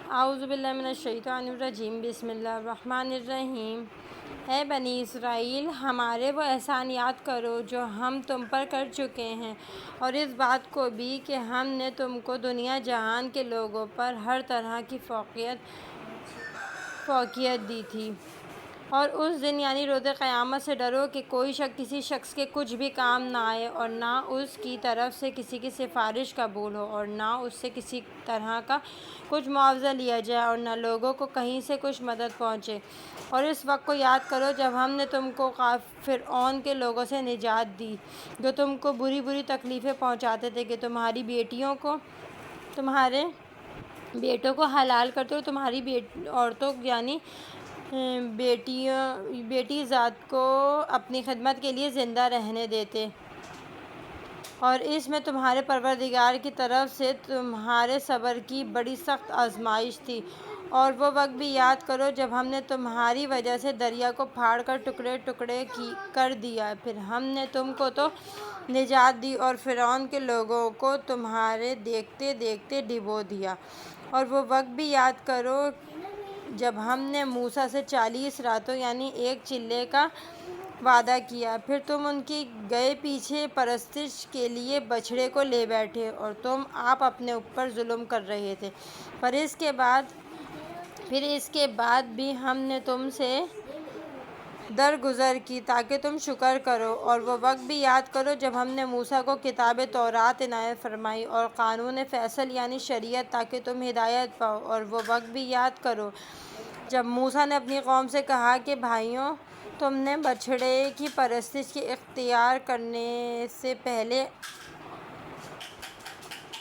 اعوذ باللہ من الشیطان الرجیم بسم اللہ الرحمن الرحیم۔ اے بنی اسرائیل، ہمارے وہ احسان یاد کرو جو ہم تم پر کر چکے ہیں، اور اس بات کو بھی کہ ہم نے تم کو دنیا جہان کے لوگوں پر ہر طرح کی فوقیت دی تھی۔ اور اس دن یعنی روز قیامت سے ڈرو کہ کوئی شخص کسی شخص کے کچھ بھی کام نہ آئے، اور نہ اس کی طرف سے کسی کی سفارش قبول ہو، اور نہ اس سے کسی طرح کا کچھ معاوضہ لیا جائے، اور نہ لوگوں کو کہیں سے کچھ مدد پہنچے۔ اور اس وقت کو یاد کرو جب ہم نے تم کو فرعون کے لوگوں سے نجات دی، جو تم کو بری بری تکلیفیں پہنچاتے تھے کہ تمہاری بیٹیوں کو تمہارے بیٹوں کو حلال کرتے، اور تمہاری عورتوں یعنی بیٹی ذات کو اپنی خدمت کے لیے زندہ رہنے دیتے۔ اور اس میں تمہارے پروردگار کی طرف سے تمہارے صبر کی بڑی سخت آزمائش تھی۔ اور وہ وقت بھی یاد کرو جب ہم نے تمہاری وجہ سے دریا کو پھاڑ کر ٹکڑے ٹکڑے کر دیا، پھر ہم نے تم کو تو نجات دی اور فرعون کے لوگوں کو تمہارے دیکھتے دیکھتے ڈبو دیا۔ اور وہ وقت بھی یاد کرو جب ہم نے موسیٰ سے 40 راتوں یعنی ایک چلے کا وعدہ کیا، پھر تم ان کی گئے پیچھے پرستش کے لیے بچھڑے کو لے بیٹھے، اور تم آپ اپنے اوپر ظلم کر رہے تھے۔ پھر اس کے بعد بھی ہم نے تم سے درگزر کی تاکہ تم شکر کرو۔ اور وہ وقت بھی یاد کرو جب ہم نے موسیٰ کو کتاب تورات عنایت فرمائی اور قانون فیصل یعنی شریعت تاکہ تم ہدایت پاؤ۔ اور وہ وقت بھی یاد کرو جب موسیٰ نے اپنی قوم سے کہا کہ بھائیو، تم نے بچھڑے کی پرستش کی اختیار کرنے سے پہلے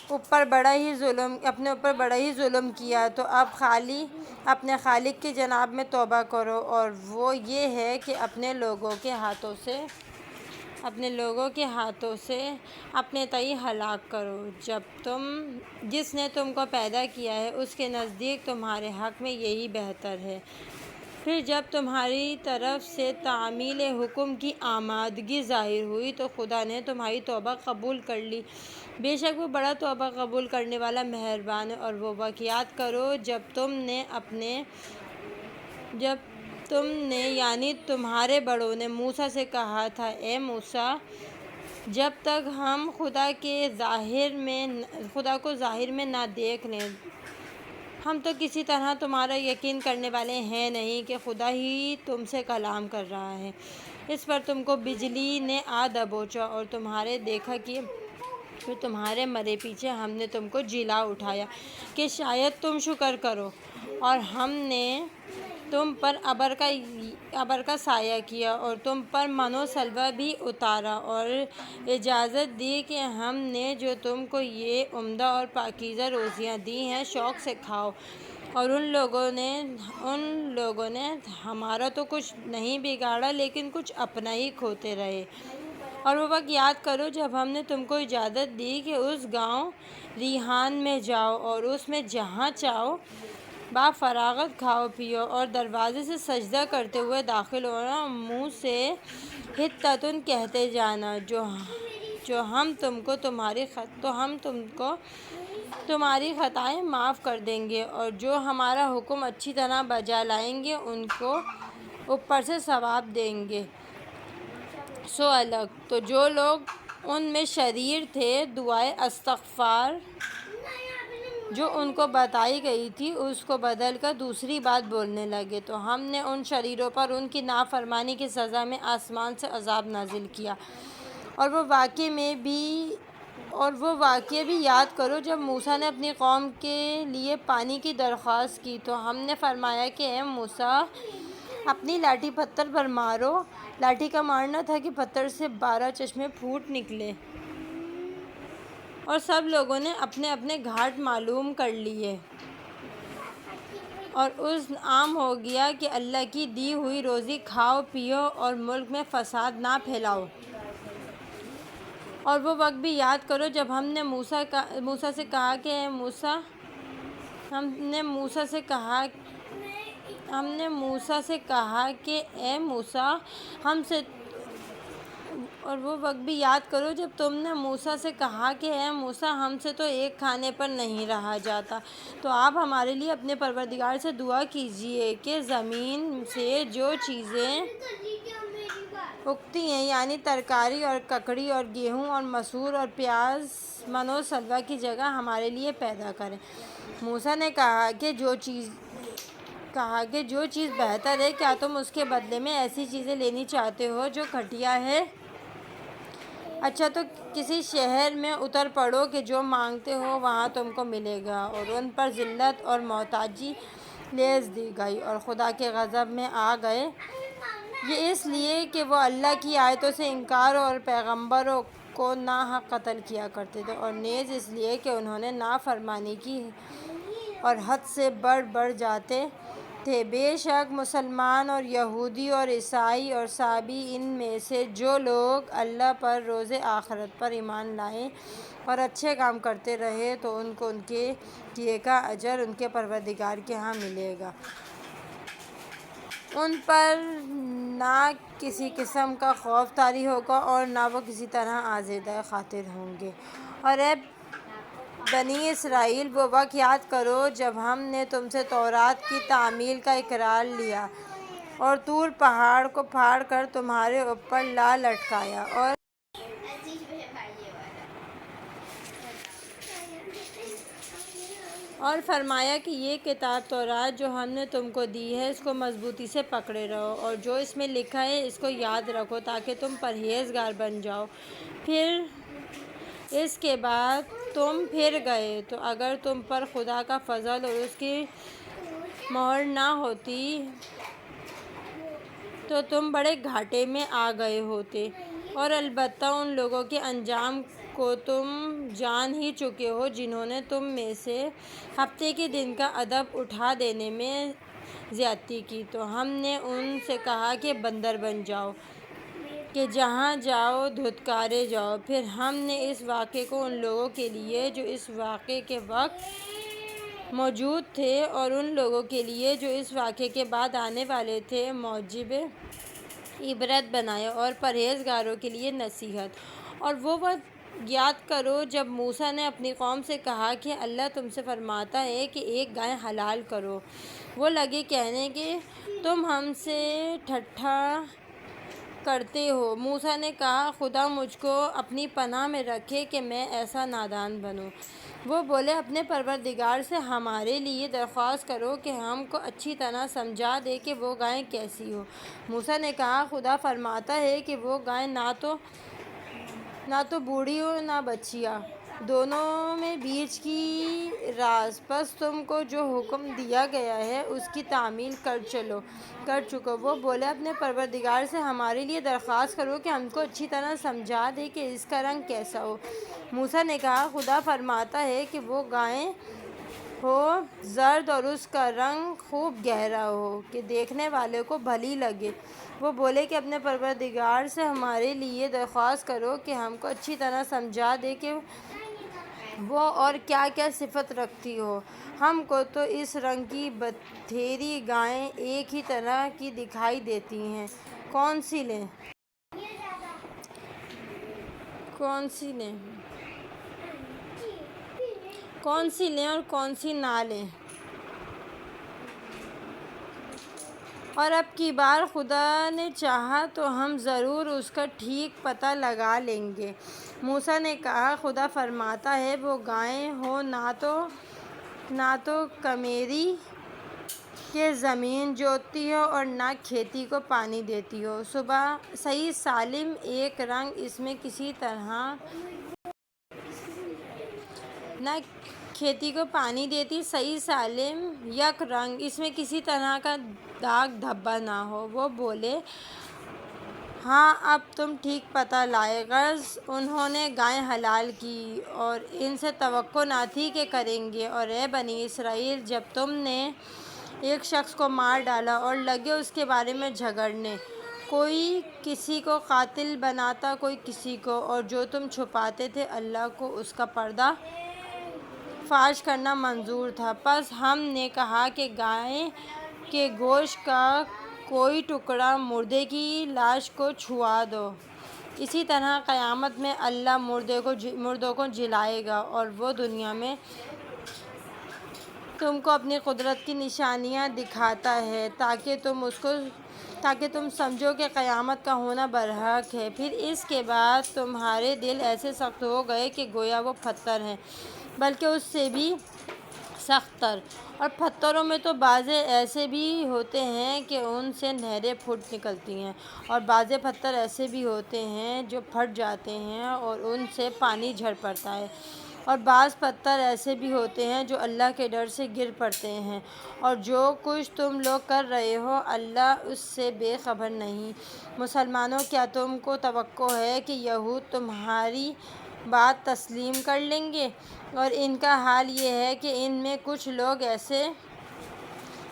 اپنے اوپر بڑا ہی ظلم کیا، تو اب اپنے خالق کی جناب میں توبہ کرو، اور وہ یہ ہے کہ اپنے لوگوں کے ہاتھوں سے اپنے تئیں ہلاک کرو۔ جس نے تم کو پیدا کیا ہے اس کے نزدیک تمہارے حق میں یہی بہتر ہے۔ پھر جب تمہاری طرف سے تعمیل حکم کی آمادگی ظاہر ہوئی تو خدا نے تمہاری توبہ قبول کر لی، بے شک وہ بڑا توبہ قبول کرنے والا مہربان ہے۔ اور وہ وقت یاد کرو جب تم نے یعنی تمہارے بڑوں نے موسیٰ سے کہا تھا، اے موسیٰ، جب تک ہم خدا کو ظاہر میں نہ دیکھ لیں، ہم تو کسی طرح تمہارا یقین کرنے والے ہیں نہیں کہ خدا ہی تم سے کلام کر رہا ہے۔ اس پر تم کو بجلی نے آ دبوچا اور تمہارے دیکھا کہ پھر تمہارے مرے پیچھے ہم نے تم کو جلا اٹھایا کہ شاید تم شکر کرو۔ اور ہم نے تم پر ابر کا سایہ کیا اور تم پر من و سلویٰ بھی اتارا، اور اجازت دی کہ ہم نے جو تم کو یہ عمدہ اور پاکیزہ روزیاں دی ہیں شوق سے کھاؤ۔ اور ان لوگوں نے ہمارا تو کچھ نہیں بگاڑا لیکن کچھ اپنا ہی کھوتے رہے۔ اور وہ وقت یاد کرو جب ہم نے تم کو اجازت دی کہ اس گاؤں ریحان میں جاؤ اور اس میں جہاں چاہو بافراغت کھاؤ پیو، اور دروازے سے سجدہ کرتے ہوئے داخل ہونا، اور منہ سے حطۃ کہتے جانا، جو ہم تم کو تمہاری خطائیں معاف کر دیں گے، اور جو ہمارا حکم اچھی طرح بجا لائیں گے ان کو اوپر سے ثواب دیں گے۔ سو الگ تو جو لوگ ان میں شریر تھے، دعائے استغفار جو ان کو بتائی گئی تھی اس کو بدل کر دوسری بات بولنے لگے، تو ہم نے ان شریروں پر ان کی نافرمانی کی سزا میں آسمان سے عذاب نازل کیا۔ اور وہ واقعہ بھی یاد کرو جب موسیٰ نے اپنی قوم کے لیے پانی کی درخواست کی، تو ہم نے فرمایا کہ اے موسیٰ، اپنی لاٹھی پتھر پر مارو۔ لاٹھی کا مارنا تھا کہ پتھر سے 12 چشمے پھوٹ نکلے، اور سب لوگوں نے اپنے اپنے گھاٹ معلوم کر لیے، اور عام ہو گیا کہ اللہ کی دی ہوئی روزی کھاؤ پیو اور ملک میں فساد نہ پھیلاؤ۔ اور وہ وقت بھی یاد کرو جب ہم نے موسیٰ سے کہا کہ اے موسیٰ، اور وہ وقت بھی یاد کرو جب تم نے موسیٰ سے کہا کہ اے موسیٰ، ہم سے تو ایک کھانے پر نہیں رہا جاتا، تو آپ ہمارے لیے اپنے پروردگار سے دعا کیجیے کہ زمین سے جو چیزیں اگتی ہیں، یعنی ترکاری اور ککڑی اور گیہوں اور مسور اور پیاز، من و سلویٰ کی جگہ ہمارے لیے پیدا کریں۔ موسیٰ نے کہا کہ جو چیز بہتر ہے، کیا تم اس کے بدلے میں ایسی چیزیں لینی چاہتے ہو جو گھٹیا ہے؟ اچھا، تو کسی شہر میں اتر پڑو کہ جو مانگتے ہو وہاں تم کو ملے گا۔ اور ان پر ذلت اور محتاجی لیس دی گئی اور خدا کے غضب میں آ گئے، یہ اس لیے کہ وہ اللہ کی آیتوں سے انکار اور پیغمبروں کو ناحق قتل کیا کرتے تھے، اور نیز اس لیے کہ انہوں نے نافرمانی کی اور حد سے بڑھ جاتے تھے۔ بے شک مسلمان اور یہودی اور عیسائی اور سابی، ان میں سے جو لوگ اللہ پر روز آخرت پر ایمان لائے اور اچھے کام کرتے رہے، تو ان کو ان کے کیے کا اجر ان کے پروردگار کے ہاں ملے گا۔ ان پر نہ کسی قسم کا خوف طاری ہوگا اور نہ وہ کسی طرح آزردہ خاطر ہوں گے۔ اور اے بنی اسرائیل، وہ وقت یاد کرو جب ہم نے تم سے تورات کی تعمیل کا اقرار لیا اور طور پہاڑ کو پھاڑ کر تمہارے اوپر لا لٹکایا اور فرمایا کہ یہ کتاب تورات جو ہم نے تم کو دی ہے، اس کو مضبوطی سے پکڑے رہو اور جو اس میں لکھا ہے اس کو یاد رکھو تاکہ تم پرہیزگار بن جاؤ۔ پھر اس کے بعد تم پھر گئے تو اگر تم پر خدا کا فضل اور اس کی مہر نہ ہوتی تو تم بڑے گھاٹے میں آ گئے ہوتے۔ اور البتہ ان لوگوں کے انجام کو تم جان ہی چکے ہو جنہوں نے تم میں سے ہفتے کے دن کا ادب اٹھا دینے میں زیادتی کی، تو ہم نے ان سے کہا کہ بندر بن جاؤ کہ جہاں جاؤ دھتکارے جاؤ۔ پھر ہم نے اس واقعے کو ان لوگوں کے لیے جو اس واقعے کے وقت موجود تھے اور ان لوگوں کے لیے جو اس واقعے کے بعد آنے والے تھے موجب عبرت بنایا اور پرہیزگاروں کے لیے نصیحت۔ اور وہ وقت یاد کرو جب موسیٰ نے اپنی قوم سے کہا کہ اللہ تم سے فرماتا ہے کہ ایک گائے حلال کرو۔ وہ لگے کہنے کہ تم ہم سے ٹھٹھا کرتے ہو۔ موسیٰ نے کہا خدا مجھ کو اپنی پناہ میں رکھے کہ میں ایسا نادان بنوں۔ وہ بولے اپنے پروردگار سے ہمارے لیے درخواست کرو کہ ہم کو اچھی طرح سمجھا دے کہ وہ گائے کیسی ہو۔ موسیٰ نے کہا خدا فرماتا ہے کہ وہ گائے نہ تو بوڑھی ہو نہ بچیا، دونوں میں بیچ کی راست، پس تم کو جو حکم دیا گیا ہے اس کی تعمیل کر چکو۔ وہ بولے اپنے پروردگار سے ہمارے لیے درخواست کرو کہ ہم کو اچھی طرح سمجھا دے کہ اس کا رنگ کیسا ہو۔ موسیٰ نے کہا خدا فرماتا ہے کہ وہ گائے ہو زرد اور اس کا رنگ خوب گہرا ہو کہ دیکھنے والے کو بھلی لگے۔ وہ بولے کہ اپنے پروردگار سے ہمارے لیے درخواست کرو کہ ہم کو اچھی طرح سمجھا دے کہ وہ اور کیا کیا صفت رکھتی ہو۔ ہم کو تو اس رنگ کی بتھیری گائیں ایک ہی طرح کی دکھائی دیتی ہیں، کون سی لیں اور کون سی نہ لیں؟ اور اب کی بار خدا نے چاہا تو ہم ضرور اس کا ٹھیک پتہ لگا لیں گے۔ موسیٰ نے کہا خدا فرماتا ہے وہ گائیں ہو نہ تو کمیری کہ زمین جوتتی ہو اور نہ کھیتی کو پانی دیتی ہو، صحیح سالم ایک رنگ اس میں کسی طرح نہ کھیتی کو پانی دیتی، صحیح سالم یک رنگ اس میں کسی طرح کا داغ دھبا نہ ہو۔ وہ بولے ہاں اب تم ٹھیک پتہ لائے۔ غرض انہوں نے گائیں حلال کی اور ان سے توقع نہ تھی کہ کریں گے۔ اور اے بنی اسرائیل، جب تم نے ایک شخص کو مار ڈالا اور لگے اس کے بارے میں جھگڑنے، کوئی کسی کو قاتل بناتا کوئی کسی کو، اور جو تم چھپاتے تھے اللہ کو اس کا پردہ فاش کرنا منظور تھا، پس ہم نے کہا کہ گائے کے گوشت کا کوئی ٹکڑا مردے کی لاش کو چھوا دو اسی طرح قیامت میں اللہ مردوں کو جلائے گا اور وہ دنیا میں تم کو اپنی قدرت کی نشانیاں دکھاتا ہے تاکہ تم سمجھو کہ قیامت کا ہونا برحق ہے۔ پھر اس کے بعد تمہارے دل ایسے سخت ہو گئے کہ گویا وہ پتھر ہیں، بلکہ اس سے بھی سخت تر۔ اور پتھروں میں تو بعضے ایسے بھی ہوتے ہیں کہ ان سے نہریں پھوٹ نکلتی ہیں، اور بعضے پتھر ایسے بھی ہوتے ہیں جو پھٹ جاتے ہیں اور ان سے پانی جھڑ پڑتا ہے، اور بعض پتھر ایسے بھی ہوتے ہیں جو اللہ کے ڈر سے گر پڑتے ہیں، اور جو کچھ تم لوگ کر رہے ہو اللہ اس سے بے خبر نہیں۔ مسلمانوں، کیا تم کو توقع ہے کہ یہود تمہاری بات تسلیم کر لیں گے؟ اور ان کا حال یہ ہے کہ ان میں کچھ لوگ ایسے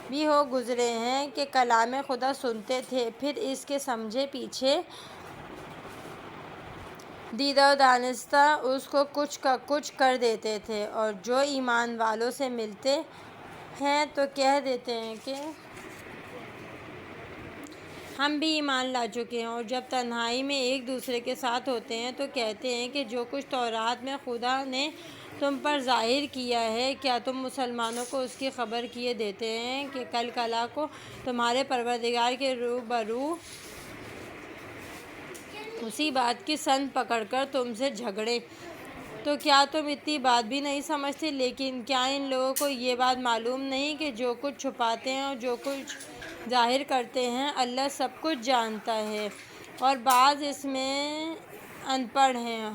بھی ہو گزرے ہیں کہ کلام خدا سنتے تھے، پھر اس کے سمجھے پیچھے دیدہ و دانستہ اس کو کچھ کا کچھ کر دیتے تھے، اور جو ایمان والوں سے ملتے ہیں تو کہہ دیتے ہیں کہ ہم بھی ایمان لا چکے ہیں، اور جب تنہائی میں ایک دوسرے کے ساتھ ہوتے ہیں تو کہتے ہیں کہ جو کچھ تورات میں خدا نے تم پر ظاہر کیا ہے، کیا تم مسلمانوں کو اس کی خبر کیے دیتے ہیں کہ کل کلا کو تمہارے پروردگار کے روبرو اسی بات کی سند پکڑ کر تم سے جھگڑے؟ تو کیا تم اتنی بات بھی نہیں سمجھتے؟ لیکن کیا ان لوگوں کو یہ بات معلوم نہیں کہ جو کچھ چھپاتے ہیں اور جو کچھ ظاہر کرتے ہیں اللہ سب کچھ جانتا ہے؟ اور بعض اس میں ان پڑھ ہیں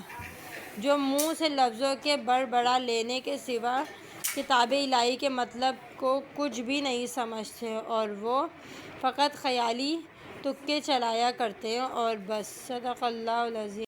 جو منہ سے لفظوں کے بڑبڑا لینے کے سوا کتاب الہی کے مطلب کو کچھ بھی نہیں سمجھتے، اور وہ فقط خیالی تکے چلایا کرتے ہیں اور بس۔ صدق اللہ العظیم۔